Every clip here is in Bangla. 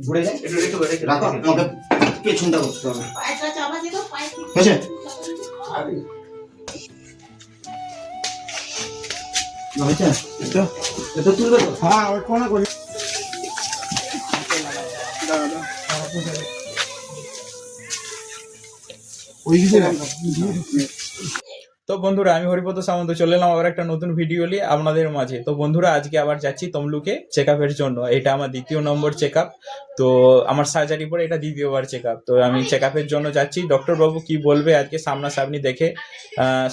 ঘুরে যায়, রাখো, আমাকে পেছনটা করতে হবে। হয়েছে? হয়েছে? এটা তুলবে তো? হ্যাঁ, ওই কোনা করি। ওই দিকে তো বন্ধুরা, আমি হরিপদ সামন্ত চলে এলাম আবার একটা নতুন ভিডিও নিয়ে আপনাদের মাঝে। তো বন্ধুরা, আজকে আবার যাচ্ছি তমলুকে চেক আপের জন্য। এটা আমার দ্বিতীয় নম্বর চেক আপ। তো আমার সার্জারি পরে এটা দ্বিতীয়বার চেক আপ। তো আমি চেক আপের জন্য যাচ্ছি। ডক্টর বাবু কি বলবে আজকে সামনাসামনি দেখে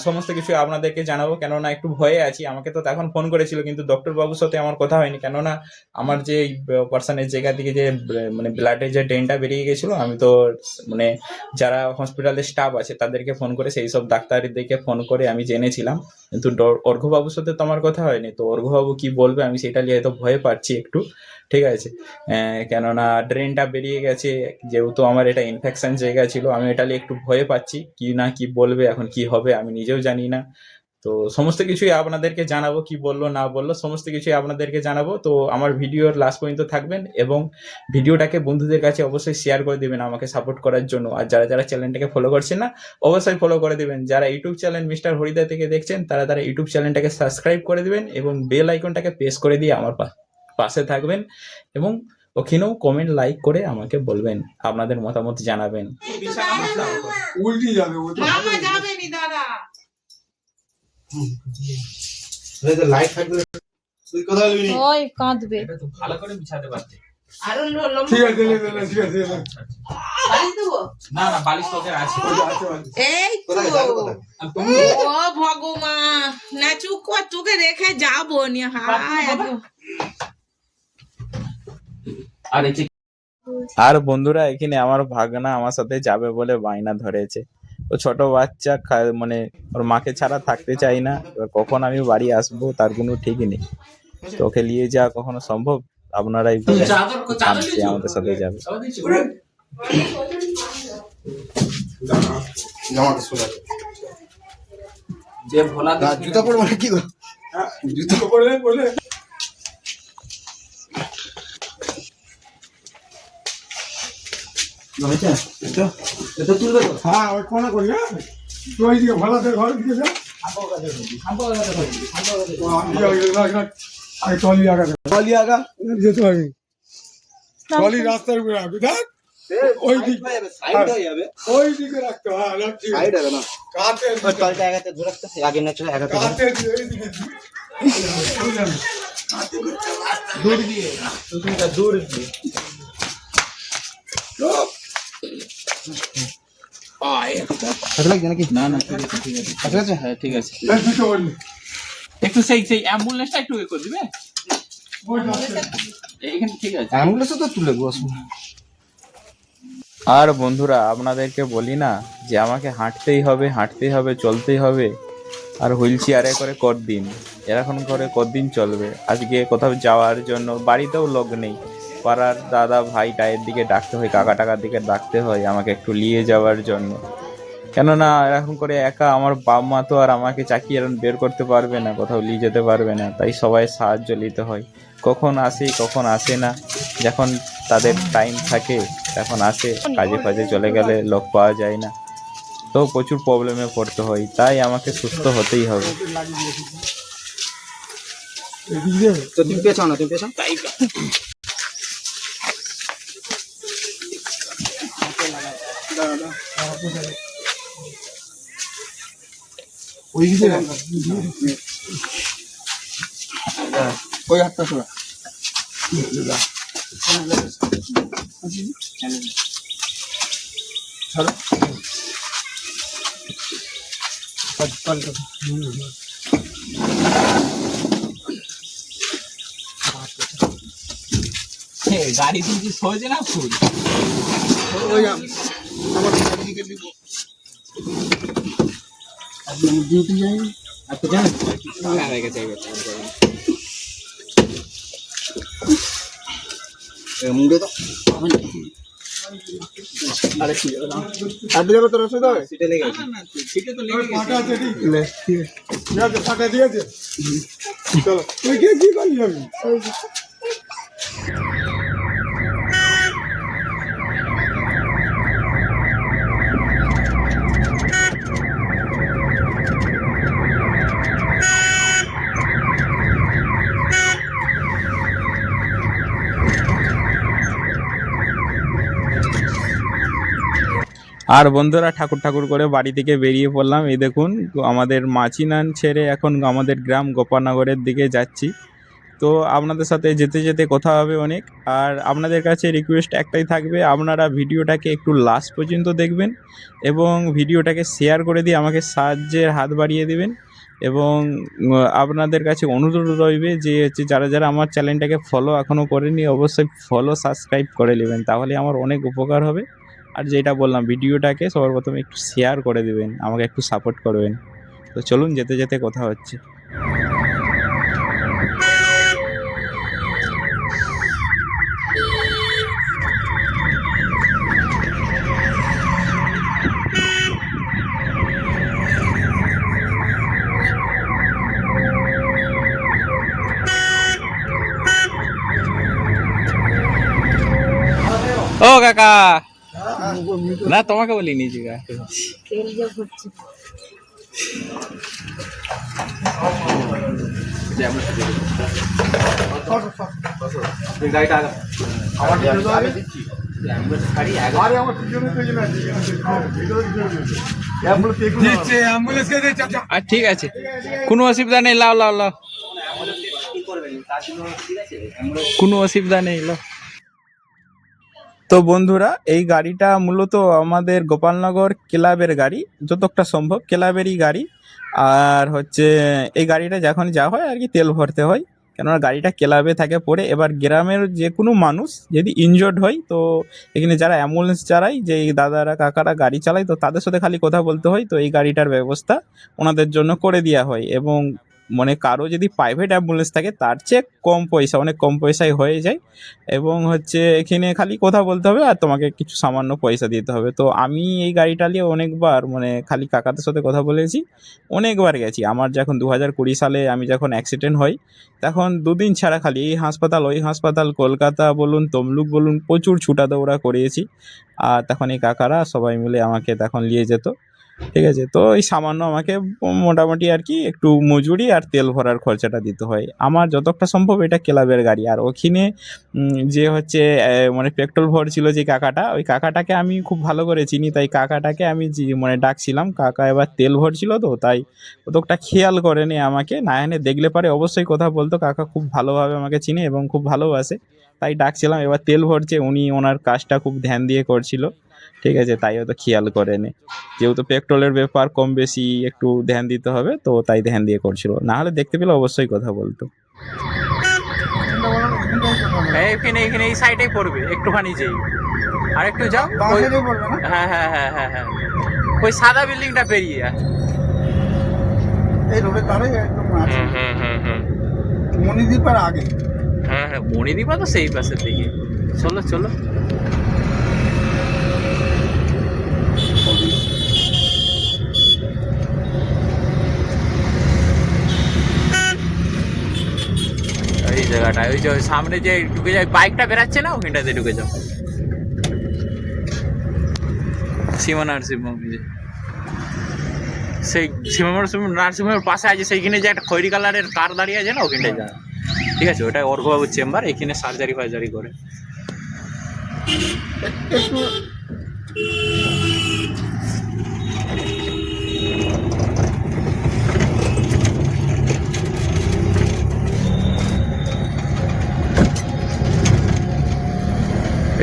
সমস্ত কিছু আপনাদেরকে জানাবো। কেননা একটু ভয়ে আছি। আমাকে তো তখন ফোন করেছিল, কিন্তু ডক্টর বাবুর সাথে আমার কথা হয়নি। কেননা আমার যে পার্সনের জায়গা থেকে যে মানে ব্লাডের যে ড্রেনটা বেরিয়ে গেছিলো, আমি তো মানে যারা হসপিটালের স্টাফ আছে তাদেরকে ফোন করে সেই সব ডাক্তারদেরকে ফোন করে আমি জেনেছিলাম। কিন্তু অর্ঘ্যবাবুর সাথে তো আমার কথা হয়নি। তো অর্ঘ্যবাবু কি বলবে আমি সেটা নিয়ে হয়তো ভয় পাচ্ছি একটু, ঠিক আছে। কেননা ড্রেনটা বেরিয়ে গেছে, যেহেতু আমার এটা ইনফেকশন জায়গা ছিল, আমি এটা নিয়ে একটু ভয় পাচ্ছি। কি না কি বলবে, এখন কি হবে আমি নিজেও জানি না। তো সমস্ত কিছুই আপনাদেরকে জানাবো, কি বললো না বললো সমস্ত কিছুই আপনাদেরকে জানাবো। তো আমার ভিডিওর লাস্ট পর্যন্ত থাকবেন এবং ভিডিওটাকে বন্ধুদের কাছে অবশ্যই শেয়ার করে দিবেন আমাকে সাপোর্ট করার জন্য। আর যারা যারা চ্যানেলটাকে ফলো করছেন না, অবশ্যই ফলো করে দিবেন। যারা ইউটিউব চ্যানেল মিস্টার হরিদা থেকে দেখছেন, তারা ইউটিউব চ্যানেলটাকে সাবস্ক্রাইব করে দিবেন এবং বেল আইকনটাকে প্রেস করে দিয়ে আমার পাশে থাকবেন এবং ওখানেও কমেন্ট লাইক করে আমাকে বলবেন, আপনাদের মতামত জানাবেন। উল্টি যাবে, লাইট থাকবে, তুই কোথায় নিবি? ওই কাঁদবে। এটা তো ভালো করে বিছাতে পারতে। ঠিক আছে, ঠিক আছে। না না, বালিশ তোকে আছে। এই কোথায় যাবে, কোথায়? ও ভগবান, না চুপ কর, তোকে রেখে যাবো নি। আর বন্ধুরা, এখানে আমার ভাগনা আমার সাথে যাবে বলে বায়না ধরেছে। ও ছোট বাচ্চা, মানে ওর মাকে ছাড়া থাকতে চাই না। এবার কখন আমি বাড়ি আসবো তার কোনো ঠিক নেই। তো ওকে নিয়ে যাওয়া কখনো সম্ভব? আপনারাই বলেন, সে আমাদের সাথে যাবে। যে ভোলা জুতা পরবো না কি গো? জুতো পরলে হয়েছে? এটা তুলবে তো? হ্যাঁ, ওই কোনা করি। ওই দিকে ভালাতে ঘর দিকে যা। আগে টলি আগা যেতে হবে। টলি রাস্তার উপরে রাখবি, দেখ ওই দিক, সাইড হয়ে যাবে, ওই দিকে রাখতে। হ্যাঁ, রাখছি। সাইড হবে না, কাতে ওই টলটা আগাতে ধরে রাখতে, আগে না চলে আগাতে ধরে। কাতে এই দিকে দূর দিয়ে, তুমিটা দূর দিয়ে। ভালো লাগছে নাকি? না না, ঠিক আছে ঠিক আছে ঠিক আছে, হ্যাঁ ঠিক আছে। দুটো বললি একটু সেই অ্যাম্বুলেন্সটা একটু এ করে দিবে এইখানে, ঠিক আছে। অ্যাম্বুলেন্সে তো তুলে বসবো। আর বন্ধুরা, আপনাদেরকে বলি না যে আমাকে হাঁটতেই হবে, চলতেই হবে। আর হুইল চেয়ারে করে কতদিন, এরকম করে কতদিন চলবে? আজকে কোথাও যাওয়ার জন্য বাড়িতেও লোক নেই, পাড়ার দাদা ভাই টায়ের দিকে ডাকতে হয়, কাকা টাকার দিকে ডাকতে হয় আমাকে একটু নিয়ে যাওয়ার জন্য। কেননা এরকম করে একা আমার বাপ মা তো আর আমাকে চাকিয়ে বের করতে পারবে না, কোথাও নিয়ে যেতে পারবে না। তাই সবাই সাহায্য নিতে হয়। কখন আসে কখন আসে না, যখন তাদের টাইম থাকে তখন আসে, কাজে ফাজে চলে গেলে লোক পাওয়া যায় না। তো প্রচুর প্রবলেমে পড়তে হয়, তাই আমাকে সুস্থ হতেই হবে। তো তুমি পেছাও না, তুমি পেছাও। ওই দিকে ওই হাতটা সরা। গাড়ি দিয়েছি সহজে না ফুল ডিউটি যাই আপনি জানেন? মুন্ডে তো আরে ঠিক আছে, আর দিলে তো রসে দাও, সিটে লেগে গেছে। সিটে তো লেগে গেছে। পাটা আছে, ঠিক আছে, পাটা দিয়েছে। চলো, তুই কি করলি? আমি আর বন্ধুরা ঠাকুর ঠাকুর করে বাড়ি থেকে বেরিয়ে পড়লাম। এই দেখুন আমাদের মাচিনান ছেড়ে এখন আমাদের গ্রাম গোপালনগরের দিকে যাচ্ছি। তো আপনাদের সাথে যেতে যেতে কথা হবে অনেক। আর আপনাদের কাছে রিকোয়েস্ট একটাই থাকবে, আপনারা ভিডিওটাকে একটু লাস্ট পর্যন্ত দেখবেন এবং ভিডিওটাকে শেয়ার করে দিয়ে আমাকে সাহায্যের হাত বাড়িয়ে দেবেন। এবং আপনাদের কাছে অনুরোধ রইবে যে হচ্ছে যারা যারা আমার চ্যানেলটাকে ফলো এখনও করেনি অবশ্যই ফলো সাবস্ক্রাইব করে নেবেন, তাহলে আমার অনেক উপকার হবে। আর যেটা বললাম ভিডিওটাকে সবার প্রথমে একটু শেয়ার করে দেবেন, আমাকে একটু সাপোর্ট করবেন। তো চলুন যেতে যেতে কথা হচ্ছে। ও কাকা, না তোমাকে বলিনি যে ঠিক আছে, কোনো অসুবিধা নেই, লাও লাও লাও, কোনো অসুবিধা নেই, লাও। তো বন্ধুরা এই গাড়িটা মূলত আমাদের গোপালনগর ক্লাবের গাড়ি, যতটা সম্ভব ক্লাবেরই গাড়ি। আর হচ্ছে এই গাড়িটা যখন যা হয় আর কি তেল ভরতে হয়, কেননা গাড়িটা ক্লাবে থাকে পড়ে। এবার গ্রামের যে কোনো মানুষ যদি ইনজোর্ড হয় তো এখানে যারা অ্যাম্বুলেন্স চালায়, যে দাদারা কাকারা গাড়ি চালায়, তো তাদের সাথে খালি কথা বলতে হয়। তো এই গাড়িটার ব্যবস্থা ওনাদের জন্য করে দেওয়া হয়। এবং মানে কারো যদি প্রাইভেট অ্যাম্বুলেন্স থাকে তার চেয়ে কম পয়সা, অনেক কম পয়সায় হয়ে যায়। এবং হচ্ছে এখানে খালি কথা বলতে হবে আর তোমাকে কিছু সামান্য পয়সা দিতে হবে। তো আমি এই গাড়িটা নিয়ে অনেকবার মানে খালি কাকাদের সাথে কথা বলেছি, অনেকবার গেছি। আমার যখন 2020 সালে আমি যখন অ্যাক্সিডেন্ট হয় তখন দুদিন ছাড়া খালি এই হাসপাতাল ওই হাসপাতাল, কলকাতা বলুন তমলুক বলুন, প্রচুর ছুটা দৌড়া করিয়েছি। আর তখন এই কাকারা সবাই মিলে আমাকে তখন নিয়ে যেত। ঠিক আছে, তো এই সামান্য আমাকে মোটামুটি আর কি একটু মজুরি আর তেল ভরার খরচাটা দিতে হয়। আমার যতটা সম্ভব এটা ক্লাবের গাড়ি। আর ওখানে যে হচ্ছে মানে পেট্রোল ভরছিল যে কাকাটা, ওই কাকাটাকে আমি খুব ভালো করে চিনি, তাই কাকাটাকে আমি মানে ডাকছিলাম। কাকা এবার তেল ভরছিল তো তাই অতটা খেয়াল করেনি আমাকে, না এনে দেখলে পারে অবশ্যই কথা বলতো। কাকা খুব ভালোভাবে আমাকে চিনে এবং খুব ভালোবাসে, তাই ডাকছিলাম। এবার তেল ভরছে, উনি ওনার কাজটা খুব ধ্যান দিয়ে করছিল। ঠিক আছে, তাই হয়তো খেয়াল করেনি, যেহেতু পেট্রোলের ব্যাপার কম বেশি একটু ধ্যান দিতে হবে, তো তাই ধ্যান দিয়ে করছিল। না হলে দেখতে পেলে অবশ্যই কথা বলতো। এখানে এখানে এই সাইডেই পড়বে, একটুখানি যেই আর একটু যাও, হ্যাঁ হ্যাঁ হ্যাঁ হ্যাঁ হ্যাঁ, ওই সাদা বিল্ডিংটা পেরিয়ে আছে এই রোডের ধারে একদম আছে। মণিদীপার আগে। হ্যাঁ হ্যাঁ, মণিদীপা তো সেই পাশের দিকে। চলো চলো, এই জায়গাটা ওই যে সামনে যে ঢুকে যায় বাইকটা বেরাচ্ছে না, ওখানটাতে ঢুকে যাও। সীমা নার্সিংহোম, সেই সীমা নার্সিংহোমের পাশে আছে, সেইখানে যে একটা খয়েরি কালারের কার দাঁড়িয়ে আছে না, ওখানটায় যা। ঠিক আছে, ওটা অর্ঘবাবুর চেম্বার, এখানে সার্জারি ফার্জারি করে।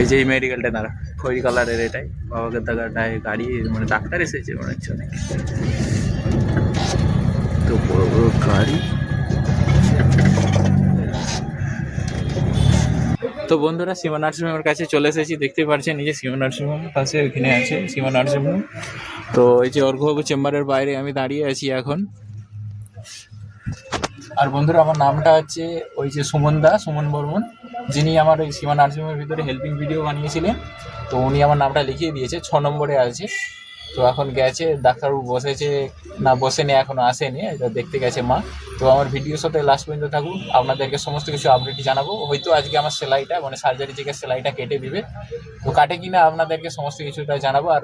এই যে এই মেডিকেলটা দাঁড়া খয়েরি কালারের, এটাই বাবাকে দাগাটায় গাড়ি মানে ডাক্তার এসেছে মনে হচ্ছে অনেক। তো বড় বড় গাড়ি। তো বন্ধুরা সীমা নার্সিংহোমের কাছে চলে এসেছি, দেখতে পাচ্ছেন এই যে সীমা নার্সিংহোম পাশে ওইখানে আছে সীমা নার্সিংহোম। তো এই যে অর্ঘবাবু চেম্বারের বাইরে আমি দাঁড়িয়ে আছি এখন। আর বন্ধুরা আমার নামটা হচ্ছে ওই যে সুমন দা, সুমন বর্মন, যিনি আমার ওই সীমা নার্সিংহোমের ভিতরে হেল্পিং ভিডিও বানিয়েছিলেন। তো উনি আমার নামটা লিখিয়ে দিয়েছে, 6 নম্বরে আছে। তো এখন গেছে, ডাক্তারবাবু বসেছে না বসেনি, এখনও আসেনি, এটা দেখতে গেছে মা। তো আমার ভিডিওর সাথে লাস্ট পর্যন্ত থাকুন, আপনাদেরকে সমস্ত কিছু আপডেট জানাবো। হয়তো আজকে আমার সেলাইটা মানে সার্জারি থেকে সেলাইটা কেটে দিবে, তো কাটে কিনা আপনাদেরকে সমস্ত কিছুটা জানাবো। আর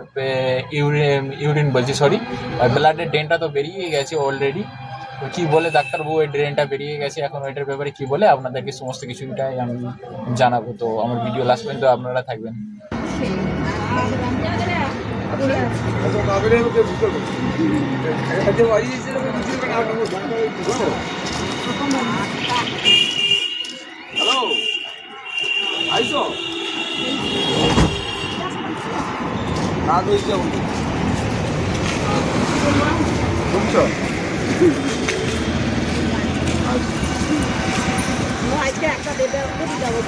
ইউরিন বলছি সরি, ব্লাডের ড্রেনটা তো বেরিয়ে গেছে অলরেডি। তো কী বলে ডাক্তারবাবু ওই ড্রেনটা বেরিয়ে গেছে, এখন ওইটার ব্যাপারে কী বলে আপনাদেরকে সমস্ত কিছুটাই আমি জানাবো। তো আমার ভিডিও লাস্ট পর্যন্ত আপনারা থাকবেন। আচ্ছা বাবের মধ্যে বুঝতে পারছি আচ্ছা বাড়ি এসে বুঝতে পারছি না হ্যালো আইসো না দইছে বুঝছো আজকে একটা দেবে যাবো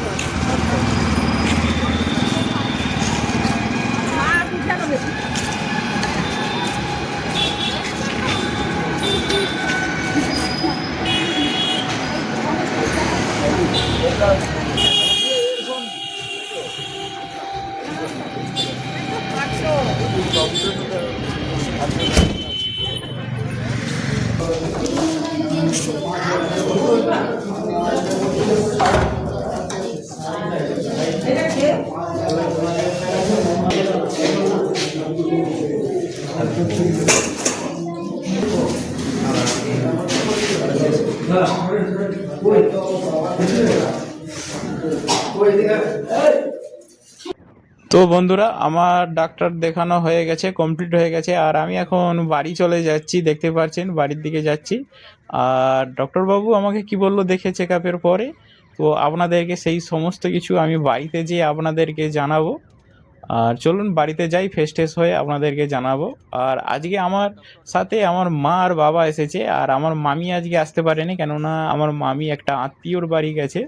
তো বন্ধুরা আমার ডাক্তার দেখানো হয়ে গেছে, কমপ্লিট হয়ে গেছে, আর আমি এখন বাড়ি চলে যাচ্ছি। দেখতে পাচ্ছেন বাড়ির দিকে যাচ্ছি। আর ডক্টরবাবু আমাকে কি বললো দেখে চেক আপের পরে, তো আপনাদেরকে সেই সমস্ত কিছু আমি বাড়িতে যেয়ে আপনাদেরকে জানাবো। আর চলুন বাড়িতে যাই, ফ্রেশ ট্রেশ হয়ে আপনাদেরকে জানাবো। আর আজকে আমার সাথে আমার মা আর বাবা এসেছে, আর আমার মামি আজকে আসতে পারেনি, কেননা আমার মামি একটা আত্মীয়র বাড়ি গেছে,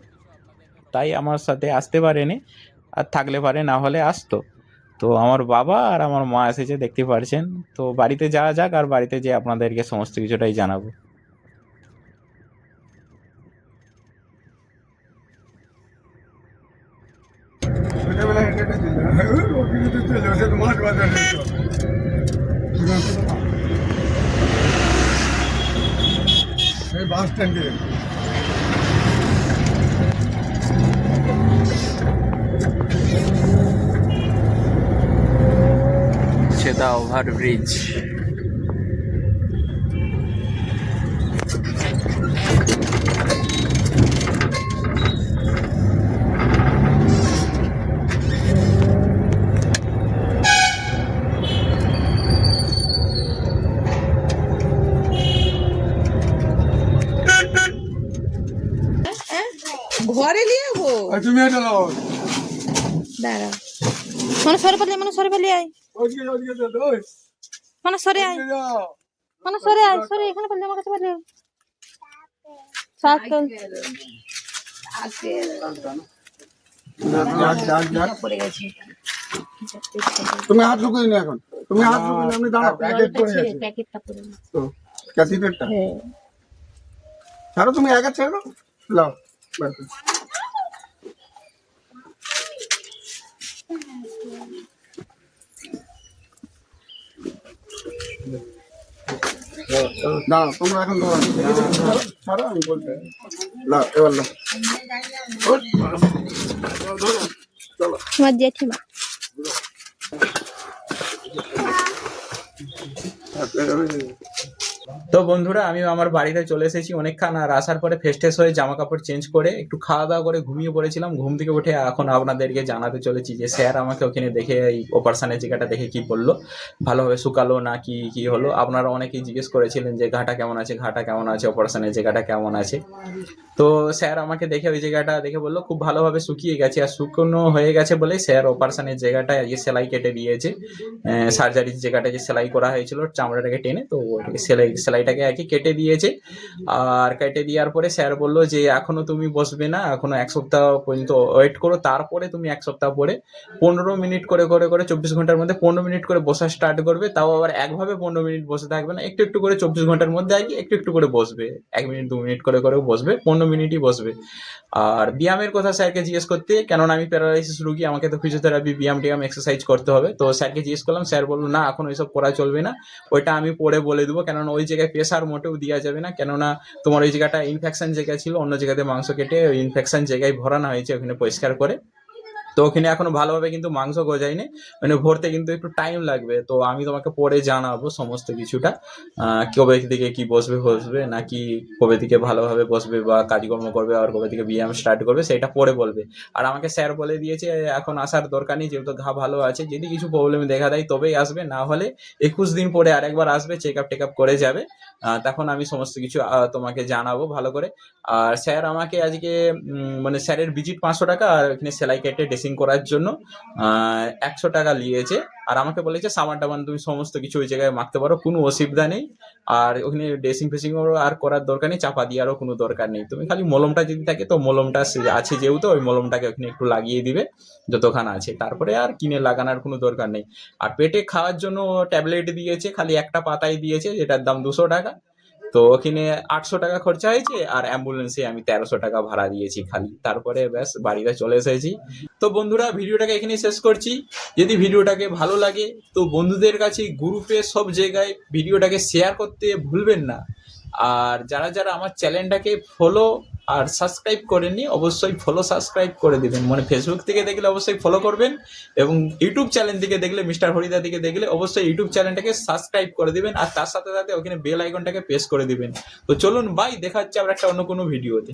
তাই আমার সাথে আসতে পারেনি। আর থাকলে পারে, না হলে আসতো। তো আমার বাবা আর আমার মা এসেছে, দেখতে পারছেন। তো বাড়িতে যাওয়া যাক, আর বাড়িতে যেয়ে আপনাদেরকে সমস্ত কিছুটাই জানাবো। ছোটবেলায় হেঁটে ছিল ওখানে তো চলে ওটা তো মাঠ বাজার এই বাস স্ট্যান্ডে ছেদা ওভারব্রিজ। ঘরে নিয়ে যাবো। তুমি এটা নাও দাঁড়া মানে সরে পালিয়ে আয় ওদিকে তো ওই মানে সরে আয় যাও মানে সরে আয় সরে এখানে পালিয়ে আমার কাছে পালিয়ে আয় সাইকেল পড়ে গেছে তুমি হাত ঢুকিয়ে নি এখন তুমি হাত ঢুকিয়ে নি, আপনি দাঁড়াও প্যাকেট পড়ে গেছে প্যাকেটটা পড়ে গেছে তো ক্যাসিটেরটা ছাড়ো তুমি একা ছেড়ে দাও লাও ব্যাস। না তোমরা এখন ছাড়ো আমি বলতে লাও এবার লাও চলো তোমার জেঠিমা তো বন্ধুরা আমি আমার বাড়িতে চলে এসেছি অনেকক্ষণ। আর আসার পরে ফ্রেশ ট্রেশ হয়ে জামা কাপড় চেঞ্জ করে একটু খাওয়া দাওয়া করে ঘুমিয়ে পড়েছিলাম। ঘুম থেকে উঠে এখন আপনাদেরকে জানাতে চলেছি যে স্যার আমাকে ওখানে দেখে এই অপারেশনের জায়গাটা দেখে কি বললো, ভালোভাবে শুকালো না কি কি হলো। আপনারা অনেকেই জিজ্ঞেস করেছিলেন যে ঘাটা কেমন আছে, ঘাটা কেমন আছে, অপারেশনের জায়গাটা কেমন আছে। তো স্যার আমাকে দেখে ওই জায়গাটা দেখে বললো খুব ভালোভাবে শুকিয়ে গেছে। আর শুকনো হয়ে গেছে বলে স্যার অপারেশনের জায়গাটা সেলাই কেটে দিয়েছে। সার্জারির জায়গাটা যে সেলাই করা হয়েছিল চামড়াটাকে টেনে, তো ওটাকে সেলাইটাকে আর কি কেটে দিয়েছে। আর কেটে দেওয়ার পরে স্যার বললো যে এখনো তুমি বসবে না, এখনো 1 সপ্তাহ পর্যন্ত ওয়েট করো, তারপরে তুমি 1 সপ্তাহ পরে 15 মিনিট করে 24 ঘন্টার মধ্যে 15 মিনিট করে বসা স্টার্ট করবে। তাও আবার একভাবে 15 মিনিট বসে থাকবে না, একটু একটু করে 24 ঘন্টার মধ্যে আর কি একটু একটু করে বসবে। 1 মিনিট 2 মিনিট করে বসবে, 15 মিনিটই বসবে। আর ব্যায়ামের কথা স্যারকে জিজ্ঞেস করতে, কেননা আমি প্যারালাইসিস রুগী, আমাকে তো ফিজিওথেরাপি ব্যায়াম এক্সারসাইজ করতে হবে। তো স্যারকে জিজ্ঞেস করলাম, স্যার বললো না এখন ওইসব করা চলবে না, ওইটা আমি পরে বলে দেবো, কেননা ওই জায়গায় প্রেশার মোটেও দেওয়া যাবে না, কেননা তোমার ওই জায়গাটা ইনফেকশন জায়গা ছিল, অন্য জায়গাতে মাংস কেটে ওই ইনফেকশন জায়গায় ভরানো হয়েছে, ওখানে পরিষ্কার করে তো ওখানে এখনো ভালোভাবে কিন্তু মাংস গজায়নি, মানে ভরতে কিন্তু একটু টাইম লাগবে। তো আমি তোমাকে পরে জানাবো সমস্ত কিছুটা, কবে থেকে কি বসবে নাকি কবে থেকে ভালোভাবে বসবে বা কাজকর্ম করবে আর কবে থেকে ব্যায়াম স্টার্ট করবে সেটা পরে বলবে। আর আমাকে স্যার বলে দিয়েছে এখন আসার দরকার নেই, যেহেতু ঘা ভালো আছে, যদি কিছু প্রবলেম দেখা দেয় তবেই আসবে, না হলে 21 দিন পরে আরেকবার আসবে, চেক আপ করে যাবে। তখন আমি সমস্ত কিছু তোমাকে জানাবো ভালো করে। আর স্যার আমাকে আজকে মানে স্যারের ভিজিট 500 টাকা, আর এখানে সেলাই কেটে ড্রেসিং করার জন্য 100 টাকা নিয়েছে। আর আমাকে বলেছে সাবান টাবান তুমি সমস্ত কিছু ওই জায়গায় মাখতে পারো, কোনো অসুবিধা নেই। আর ওখানে ড্রেসিং ফেসিং আর করার দরকার নেই, চাপা দেওয়ারও কোনো দরকার নেই, তুমি খালি মলমটা যদি থাকে তো মলমটা আছে যেহেতু ওই মলমটাকে ওখানে একটু লাগিয়ে দিবে যতক্ষণ আছে, তারপরে আর কিনে লাগানোর কোনো দরকার নেই। আর পেটে খাওয়ার জন্য ট্যাবলেট দিয়েছে, খালি একটা পাতাই দিয়েছে, যেটার দাম 200 টাকা। তো ওখানে 800 টাকা খরচা হয়েছে, আর অ্যাম্বুলেন্সে আমি 1300 টাকা ভাড়া দিয়েছি খালি, তারপরে ব্যাস বাড়িতে চলে এসেছি। তো বন্ধুরা ভিডিওটাকে এখানেই শেষ করছি। যদি ভিডিওটাকে ভালো লাগে তো বন্ধুদের কাছে, গ্রুপে, সব জায়গায় ভিডিওটাকে শেয়ার করতে ভুলবেন না। আর যারা যারা আমার চ্যানেলটাকে ফলো আর সাবস্ক্রাইব করেননি অবশ্যই ফলো সাবস্ক্রাইব করে দিবেন, মানে ফেসবুক থেকে দেখলে অবশ্যই ফলো করবেন, এবং ইউটিউব চ্যানেল থেকে দেখলে, মিস্টার হরিদা থেকে দেখলে অবশ্যই ইউটিউব চ্যানেলটাকে সাবস্ক্রাইব করে দিবেন, আর তার সাথে সাথে ওখানে বেল আইকনটাকে প্রেস করে দিবেন। তো চলুন বাই, দেখা হচ্ছে আবার একটা অন্য কোনো ভিডিওতে।